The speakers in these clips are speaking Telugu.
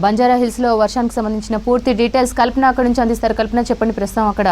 బంజారా హిల్స్లో వర్షానికి సంబంధించిన పూర్తి డీటెయిల్స్ కల్పన అక్కడ నుంచి అందిస్తారు. కల్పన, చెప్పండి, ప్రస్తుతం అక్కడ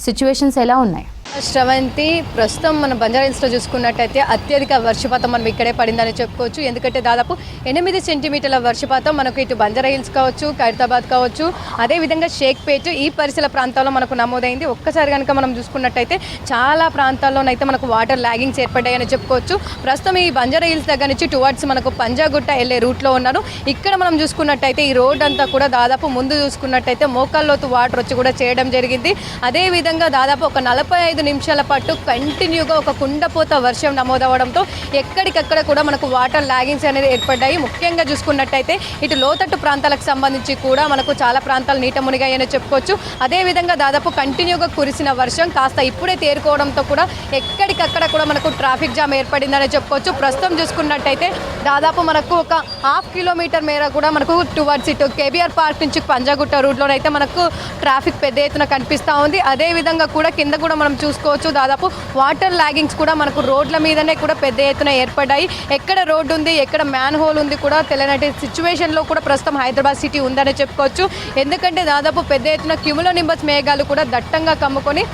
సిచ్యువేషన్స్ ఎలా ఉన్నాయి? శ్రవంతి, ప్రస్తుతం మన బంజారా హిల్స్లో చూసుకున్నట్టయితే అత్యధిక వర్షపాతం మనం ఇక్కడే పడిందని చెప్పుకోవచ్చు. ఎందుకంటే దాదాపు 8 సెంటీమీటర్ల వర్షపాతం మనకు ఇటు బంజారా హిల్స్ కావచ్చు, ఖైరతాబాద్ కావచ్చు, అదేవిధంగా షేక్పేట్ ఈ పరిసర ప్రాంతాల్లో మనకు నమోదైంది. ఒక్కసారి కనుక మనం చూసుకున్నట్టయితే చాలా ప్రాంతాల్లోనైతే మనకు వాటర్ ల్యాగింగ్స్ ఏర్పడ్డాయని చెప్పుకోవచ్చు. ప్రస్తుతం ఈ బంజారా హిల్స్ దగ్గర నుంచి టువర్డ్స్ మనకు పంజాగుట్ట వెళ్ళే రూట్లో ఉన్నారు. ఇక్కడ మనం చూసుకున్నట్టయితే ఈ రోడ్ అంతా కూడా దాదాపు ముందు చూసుకున్నట్టయితే మోకాల్లోతు వాటర్ వచ్చి కూడా చేయడం జరిగింది. అదేవిధంగా దాదాపు ఒక 45 నిమిషాల పాటు కంటిన్యూగా ఒక కుండపోత వర్షం నమోదవడంతో ఎక్కడికక్కడ కూడా మనకు వాటర్ ల్యాగింగ్స్ అనేది ఏర్పడ్డాయి. ముఖ్యంగా చూసుకున్నట్టయితే ఇటు లోతట్టు ప్రాంతాలకు సంబంధించి కూడా మనకు చాలా ప్రాంతాలు నీట మునిగాయని చెప్పుకోవచ్చు. అదేవిధంగా దాదాపు కంటిన్యూగా కురిసిన వర్షం కాస్త ఇప్పుడే తేరుకోవడంతో కూడా ఎక్కడికక్కడ కూడా మనకు ట్రాఫిక్ జామ్ ఏర్పడిందని చెప్పుకోవచ్చు. ప్రస్తుతం చూసుకున్నట్టయితే దాదాపు మనకు ఒక 1/2 కిలోమీటర్ మేర కూడా మనకు టువర్డ్స్ ఇటు కేబీఆర్ పార్క్ నుంచి పంజాగుట్ట రూట్లోనైతే మనకు ట్రాఫిక్ పెద్ద ఎత్తున కనిపిస్తూ ఉంది. అదేవిధంగా కూడా కింద కూడా మనం చూసుకోవచ్చు, దాదాపు వాటర్ ల్యాగింగ్స్ కూడా మనకు రోడ్ల మీదనే కూడా పెద్ద ఎత్తున ఏర్పడ్డాయి. ఎక్కడ రోడ్డు ఉంది, ఎక్కడ మ్యాన్ హోల్ ఉంది కూడా తెలియనట్టు సిచ్యువేషన్లో కూడా ప్రస్తుతం హైదరాబాద్ సిటీ ఉందని చెప్పుకోవచ్చు. ఎందుకంటే దాదాపు పెద్ద ఎత్తున క్యూములో నింబస్ మేఘాలు కూడా దట్టంగా కమ్ముకొని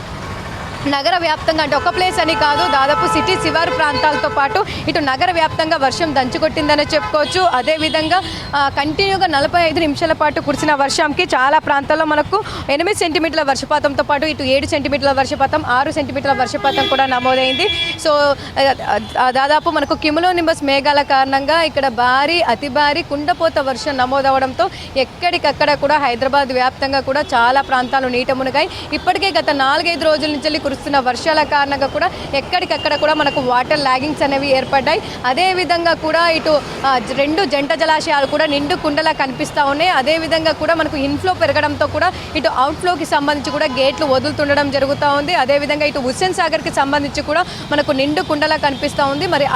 నగర వ్యాప్తంగా, అంటే ఒక ప్లేస్ అని కాదు, దాదాపు సిటీ శివారు ప్రాంతాలతో పాటు ఇటు నగర వ్యాప్తంగా వర్షం దంచుకొట్టిందని చెప్పుకోవచ్చు. అదేవిధంగా కంటిన్యూగా 45 నిమిషాల పాటు కురిసిన వర్షంకి చాలా ప్రాంతాల్లో మనకు 8 సెంటీమీటర్ల వర్షపాతంతో పాటు ఇటు 7 సెంటీమీటర్ల వర్షపాతం, 6 సెంటీమీటర్ల వర్షపాతం కూడా నమోదైంది. సో దాదాపు మనకు క్యూములో నింబస్ మేఘాల కారణంగా ఇక్కడ అతి భారీ కుండపోత వర్షం నమోదవడంతో ఎక్కడికక్కడ కూడా హైదరాబాద్ వ్యాప్తంగా కూడా చాలా ప్రాంతాలు నీట మునిగాయి. ఇప్పటికే గత 4-5 రోజుల నుంచి కురుస్తున్న వర్షాల కారణంగా కూడా ఎక్కడికక్కడ కూడా మనకు వాటర్ ల్యాగింగ్స్ అనేవి ఏర్పడ్డాయి. అదేవిధంగా కూడా ఇటు 2 జంట జలాశయాలు కూడా నిండు కుండలా కనిపిస్తూ ఉన్నాయి. అదేవిధంగా కూడా మనకు ఇన్ఫ్లో పెరగడంతో కూడా ఇటు అవుట్ఫ్లోకి సంబంధించి కూడా గేట్లు వదులుతుండడం జరుగుతూ ఉంది. అదేవిధంగా ఇటు హుస్సేన్ సాగర్కి సంబంధించి కూడా మనకు నిండు కుండలా కనిపిస్తూ ఉంది. మరి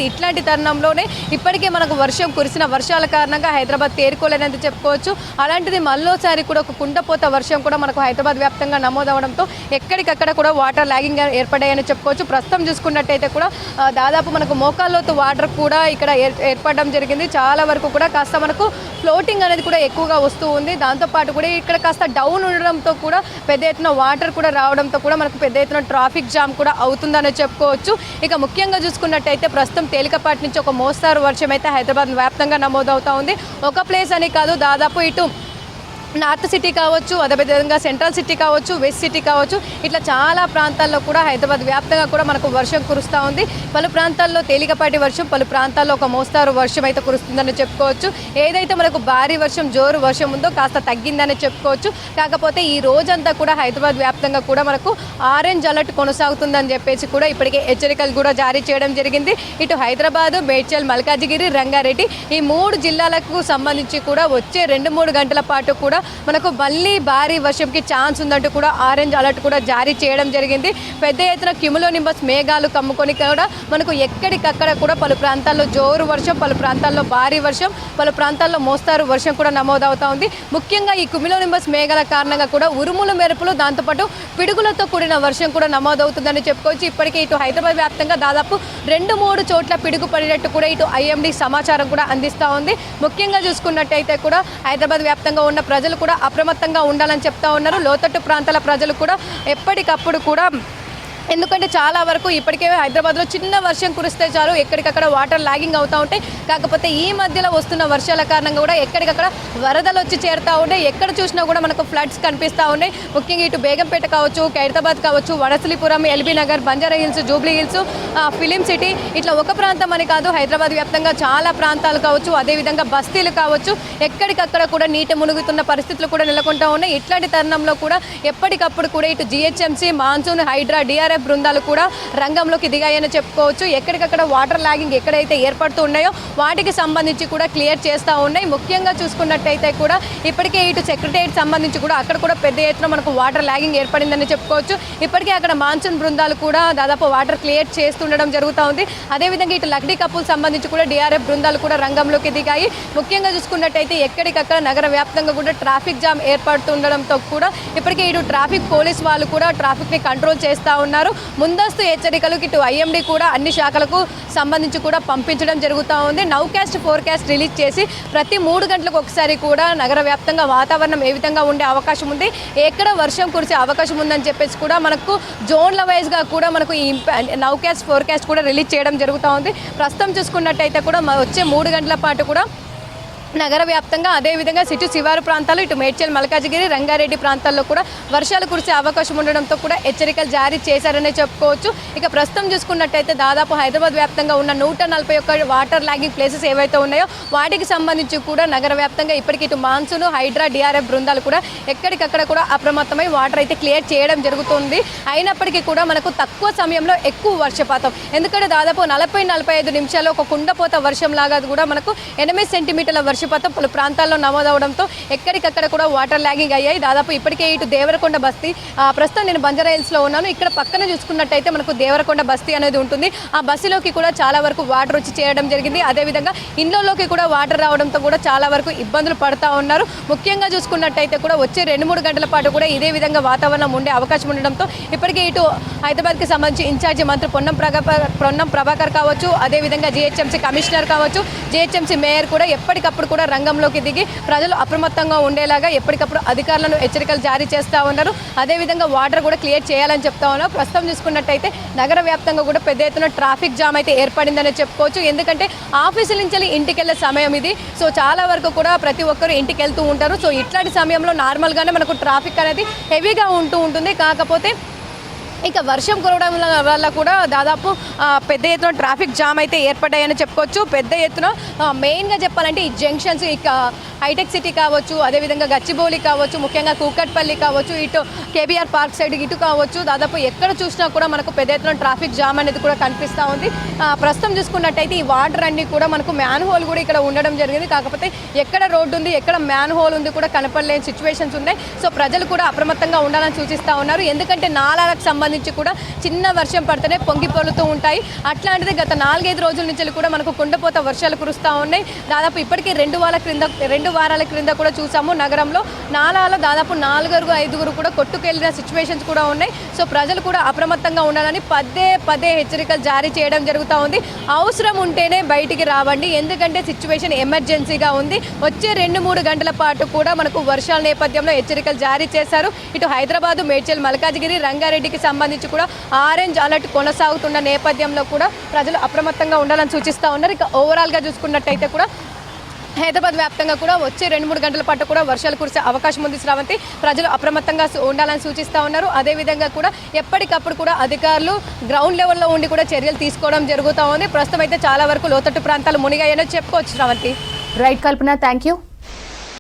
ఇట్లాంటి తరుణంలోనే ఇప్పటికే మనకు వర్షం కురిసిన వర్షాల కారణంగా హైదరాబాద్ తేరుకోలేదని చెప్పుకోవచ్చు. అలాంటిది మళ్ళోసారి కూడా ఒక కుండపోత వర్షం కూడా మనకు హైదరాబాద్ వ్యాప్తంగా నమోదవడంతో ఎక్కడికక్కడ కూడా వాటర్ ల్యాగింగ్ ఏర్పడ్డాయని చెప్పుకోవచ్చు. ప్రస్తుతం చూసుకున్నట్టయితే కూడా దాదాపు మనకు మోకాల్లోతు వాటర్ కూడా ఇక్కడ ఏర్పడడం జరిగింది. చాలా వరకు కూడా కాస్త మనకు ఫ్లోటింగ్ అనేది కూడా ఎక్కువగా వస్తూ ఉంది. దాంతోపాటు కూడా ఇక్కడ కాస్త డౌన్ ఉండడంతో కూడా పెద్ద ఎత్తున వాటర్ కూడా రావడంతో కూడా మనకు పెద్ద ఎత్తున ట్రాఫిక్ జామ్ కూడా అవుతుందని చెప్పుకోవచ్చు. ఇక ముఖ్యంగా చూసుకున్నట్టయితే ప్రస్తుతం తేలికపాటి నుంచి ఒక మోస్తారు వర్షం అయితే హైదరాబాద్ వ్యాప్తంగా నమోదవుతూ ఉంది. ఒక ప్లేస్ అని కాదు, దాదాపు ఇటు నార్త్ సిటీ కావచ్చు, అదేవిధంగా సెంట్రల్ సిటీ కావచ్చు, వెస్ట్ సిటీ కావచ్చు, ఇట్లా చాలా ప్రాంతాల్లో కూడా హైదరాబాద్ వ్యాప్తంగా కూడా మనకు వర్షం కురుస్తూ ఉంది. పలు ప్రాంతాల్లో తేలికపాటి వర్షం, పలు ప్రాంతాల్లో ఒక మోస్తారు వర్షం అయితే కురుస్తుందని చెప్పుకోవచ్చు. ఏదైతే మనకు భారీ వర్షం, జోరు వర్షం ఉందో కాస్త తగ్గిందని చెప్పుకోవచ్చు. కాకపోతే ఈ రోజంతా కూడా హైదరాబాద్ వ్యాప్తంగా కూడా మనకు ఆరెంజ్ అలర్ట్ కొనసాగుతుందని చెప్పేసి కూడా ఇప్పటికే హెచ్చరికలు కూడా జారీ చేయడం జరిగింది. ఇటు హైదరాబాద్, మేడ్చల్, మల్కాజిగిరి, రంగారెడ్డి ఈ 3 జిల్లాలకు సంబంధించి కూడా వచ్చే 2-3 గంటల పాటు కూడా మనకు మళ్ళీ భారీ వర్షంకి ఛాన్స్ ఉందంటూ కూడా ఆరెంజ్ అలర్ట్ కూడా జారీ చేయడం జరిగింది. పెద్ద ఎత్తున క్యూములో నింబస్ మేఘాలు కమ్ముకొని కూడా మనకు ఎక్కడికక్కడ కూడా పలు ప్రాంతాల్లో జోరు వర్షం, పలు ప్రాంతాల్లో భారీ వర్షం, పలు ప్రాంతాల్లో మోస్తారు వర్షం కూడా నమోదవుతూ ఉంది. ముఖ్యంగా ఈ క్యూములో నింబస్ మేఘాల కారణంగా కూడా ఉరుములు, మెరుపులు, దాంతోపాటు పిడుగులతో కూడిన వర్షం కూడా నమోదవుతుందని చెప్పుకోవచ్చు. ఇప్పటికే ఇటు హైదరాబాద్ వ్యాప్తంగా దాదాపు 2-3 చోట్ల పిడుగు పడినట్టు కూడా ఇటు ఐఎండీ సమాచారం కూడా అందిస్తూ ఉంది. ముఖ్యంగా చూసుకున్నట్టయితే కూడా హైదరాబాద్ వ్యాప్తంగా ఉన్న ప్రజలు కూడా అప్రమత్తంగా ఉండాలని చెప్తా ఉన్నారు. లోతట్టు ప్రాంతాల ప్రజలు కూడా ఎప్పటికప్పుడు కూడా, ఎందుకంటే చాలా వరకు ఇప్పటికే హైదరాబాద్లో చిన్న వర్షం కురిస్తే చాలు ఎక్కడికక్కడ వాటర్ ల్యాగింగ్ అవుతూ ఉంటాయి. కాకపోతే ఈ మధ్యలో వస్తున్న వర్షాల కారణంగా కూడా ఎక్కడికక్కడ వరదలు వచ్చి చేరుతూ ఉన్నాయి. ఎక్కడ చూసినా కూడా మనకు ఫ్లడ్స్ కనిపిస్తూ ఉన్నాయి. ముఖ్యంగా ఇటు బేగంపేట కావచ్చు, ఖైరతాబాద్ కావచ్చు, Vanasthalipuram, LB Nagar, Banjara hills, Jubilee hills, film city, ఇట్లా ఒక ప్రాంతం అని కాదు, హైదరాబాద్ వ్యాప్తంగా చాలా ప్రాంతాలు కావచ్చు, అదేవిధంగా బస్తీలు కావచ్చు, ఎక్కడికక్కడ కూడా నీట మునుగుతున్న పరిస్థితులు కూడా నెలకొంటూ ఉన్నాయి. ఇట్లాంటి తరుణంలో కూడా ఎప్పటికప్పుడు కూడా ఇటు జిహెచ్ఎంసీ, మాన్సూన్, హైడ్రా, డిఆర్ఎఫ్ బృందాలు కూడా రంగంలోకి దిగాయని చెప్పుకోవచ్చు. ఎక్కడికక్కడ వాటర్ ల్యాగింగ్ ఎక్కడైతే ఏర్పడుతూ ఉన్నాయో వాటికి సంబంధించి కూడా క్లియర్ చేస్తూ ఉన్నాయి. ముఖ్యంగా చూసుకున్నట్టయితే కూడా ఇప్పటికే ఇటు సెక్రటరియట్ సంబంధించి కూడా అక్కడ కూడా పెద్ద ఎత్తున మనకు వాటర్ ల్యాగింగ్ ఏర్పడిందని చెప్పుకోవచ్చు. ఇప్పటికే అక్కడ మాన్సూన్ బృందాలు కూడా దాదాపు వాటర్ క్లియర్ చేస్తుండడం జరుగుతూ ఉంది. అదేవిధంగా ఇటు లక్డీ కప్పుల్ సంబంధించి కూడా డిఆర్ఎఫ్ బృందాలు కూడా రంగంలోకి దిగాయి. ముఖ్యంగా చూసుకున్నట్టయితే ఎక్కడికక్కడ నగర వ్యాప్తంగా కూడా ట్రాఫిక్ జామ్ ఏర్పడుతుండడంతో కూడా ఇప్పటికే ఇటు ట్రాఫిక్ పోలీస్ వాళ్ళు కూడా ట్రాఫిక్ని కంట్రోల్ చేస్తూ ఉన్నారు. ముందస్తు హెచ్చరికలు ఇటు ఐఎండీ కూడా అన్ని శాఖలకు సంబంధించి కూడా పంపించడం జరుగుతూ ఉంది. నౌకాస్ట్ ఫోర్కాస్ట్ రిలీజ్ చేసి ప్రతి 3 గంటలకు ఒకసారి కూడా నగర వ్యాప్తంగా వాతావరణం ఏ విధంగా ఉండే అవకాశం ఉంది, ఎక్కడ వర్షం కురిసే అవకాశం ఉందని చెప్పేసి కూడా మనకు జోన్ల వైజ్గా కూడా మనకు ఈ నౌకాస్ట్ ఫోర్కాస్ట్ కూడా రిలీజ్ చేయడం జరుగుతూ ఉంది. ప్రస్తుతం చూసుకున్నట్టయితే కూడా వచ్చే 3 గంటల పాటు కూడా నగర వ్యాప్తంగా అదేవిధంగా సిటీ శివారు ప్రాంతాలు ఇటు మేడ్చల్ మల్కాజిగిరి రంగారెడ్డి ప్రాంతాల్లో కూడా వర్షాలు కురిసే అవకాశం ఉండడంతో కూడా హెచ్చరికలు జారీ చేశారనే చెప్పుకోవచ్చు. ఇక ప్రస్తుతం చూసుకున్నట్టయితే దాదాపు హైదరాబాద్ వ్యాప్తంగా ఉన్న 141 వాటర్ లాగింగ్ ప్లేసెస్ ఏవైతే ఉన్నాయో వాటికి సంబంధించి కూడా నగర వ్యాప్తంగా ఇప్పటికీ ఇటు మాన్సూన్ హైడ్రా డిఆర్ఎఫ్ బృందాలు కూడా ఎక్కడికక్కడ కూడా అప్రమత్తమై వాటర్ అయితే క్లియర్ చేయడం జరుగుతుంది. అయినప్పటికీ కూడా మనకు తక్కువ సమయంలో ఎక్కువ వర్షపాతం, ఎందుకంటే దాదాపు 40-45 నిమిషాల్లో ఒక కుండపోత వర్షం లాగా కూడా మనకు 8 సెంటీమీటర్ల వర్షపాతం పలు ప్రాంతాల్లో నమోదవడంతో ఎక్కడికక్కడ కూడా వాటర్ లాగింగ్ అయ్యాయి. దాదాపు ఇప్పటికే ఇటు దేవరకొండ బస్తీ, ప్రస్తుతం నేను బంజారా హిల్స్లో ఉన్నాను, ఇక్కడ పక్కన చూసుకున్నట్టయితే మనకు దేవరకొండ బస్తీ అనేది ఉంటుంది. ఆ బస్సులోకి కూడా చాలా వరకు వాటర్ వచ్చి చేరడం జరిగింది. అదేవిధంగా ఇండ్లలోకి కూడా వాటర్ రావడంతో కూడా చాలా వరకు ఇబ్బందులు పడుతూ ఉన్నారు. ముఖ్యంగా చూసుకున్నట్టయితే కూడా వచ్చే 2-3 గంటల పాటు కూడా ఇదే విధంగా వాతావరణం ఉండే అవకాశం ఉండడంతో ఇప్పటికే ఇటు హైదరాబాద్కి సంబంధించి ఇన్ఛార్జి మంత్రి పొన్నం ప్రభాకర్ కావచ్చు, అదేవిధంగా జిహెచ్ఎంసీ కమిషనర్ కావచ్చు, జిహెచ్ఎంసీ మేయర్ కూడా ఎప్పటికప్పుడు కూడా రంగంలోకి దిగి ప్రజలు అప్రమత్తంగా ఉండేలాగా ఎప్పటికప్పుడు అధికారులను హెచ్చరికలు జారీ చేస్తూ ఉన్నారు. అదేవిధంగా వాటర్ కూడా క్లియర్ చేయాలని చెప్తా ఉన్నారు. ప్రస్తుతం చూసుకున్నట్టయితే నగర వ్యాప్తంగా కూడా పెద్ద ఎత్తున ట్రాఫిక్ జామ్ అయితే ఏర్పడిందని చెప్పుకోవచ్చు. ఎందుకంటే ఆఫీసుల నుంచి ఇంటికి వెళ్ళే సమయం ఇది. సో చాలా వరకు కూడా ప్రతి ఒక్కరు ఇంటికి వెళ్తూ ఉంటారు. సో ఇట్లాంటి సమయంలో నార్మల్గానే మనకు ట్రాఫిక్ అనేది హెవీగా ఉంటుంది. కాకపోతే ఇక వర్షం కురవడం వల్ల కూడా దాదాపు పెద్ద ఎత్తున ట్రాఫిక్ జామ్ అయితే ఏర్పడ్డాయని చెప్పుకోవచ్చు. పెద్ద ఎత్తున మెయిన్గా చెప్పాలంటే ఈ జంక్షన్స్ ఇక హైటెక్ సిటీ కావచ్చు, అదేవిధంగా గచ్చిబౌలి కావచ్చు, ముఖ్యంగా కూకట్పల్లి కావచ్చు, ఇటు కేబీఆర్ పార్క్ సైడ్ ఇటు కావచ్చు, దాదాపు ఎక్కడ చూసినా కూడా మనకు పెద్ద ఎత్తున ట్రాఫిక్ జామ్ అనేది కూడా కనిపిస్తూ ఉంది. ప్రస్తుతం చూసుకున్నట్టయితే ఈ వాటర్ అన్నీ కూడా మనకు మ్యాన్ హోల్ కూడా ఇక్కడ ఉండడం జరిగింది. కాకపోతే ఎక్కడ రోడ్డు ఉంది, ఎక్కడ మ్యాన్ హోల్ ఉంది కూడా కనపడలేని సిచ్యువేషన్స్ ఉన్నాయి. సో ప్రజలు కూడా అప్రమత్తంగా ఉండాలని సూచిస్తూ ఉన్నారు. ఎందుకంటే నాలాలకు సంబంధించి కూడా చిన్న వర్షం పడితేనే పొంగి పొలుతూ ఉంటాయి. అట్లాంటిది గత 4-5 రోజుల నుంచి కూడా మనకు కుండపోత వర్షాలు కురుస్తూ ఉన్నాయి. దాదాపు ఇప్పటికీ 2 వారాల క్రింద కూడా చూసాము నగరంలో నాలాలో దాదాపు 4-5 కూడా కొట్టుకెళ్లిన సిచ్యువేషన్స్ కూడా ఉన్నాయి. సో ప్రజలు కూడా అప్రమత్తంగా ఉండాలని పదే హెచ్చరికలు జారీ చేయడం జరుగుతూ ఉంది. అవసరం ఉంటేనే బయటికి రావండి, ఎందుకంటే సిచ్యువేషన్ ఎమర్జెన్సీగా ఉంది. వచ్చే 2-3 గంటల పాటు కూడా మనకు వర్షాల నేపథ్యంలో హెచ్చరికలు జారీ చేశారు. ఇటు హైదరాబాద్, మేడ్చల్, మల్కాజిగిరి, రంగారెడ్డికి సంబంధించి కూడా ఆరెంజ్ అలర్ట్ కొనసాగుతున్న నేపథ్యంలో కూడా ప్రజలు అప్రమత్తంగా ఉండాలని సూచిస్తూ ఉన్నారు. ఇక ఓవరాల్గా చూసుకున్నట్టయితే కూడా హైదరాబాద్ వ్యాప్తంగా కూడా వచ్చే 2-3 గంటల పాటు కూడా వర్షాలు కురిసే అవకాశం ఉంది. శ్రావంతి, ప్రజలు అప్రమత్తంగా ఉండాలని సూచిస్తూ ఉన్నారు. అదేవిధంగా కూడా ఎప్పటికప్పుడు కూడా అధికారులు గ్రౌండ్ లెవెల్లో ఉండి కూడా చర్యలు తీసుకోవడం జరుగుతూ ఉంది. ప్రస్తుతం అయితే చాలా వరకు లోతట్టు ప్రాంతాలు మునిగాయని చెప్పుకోవచ్చు. Sravanthi. Right Kalpana, thank you.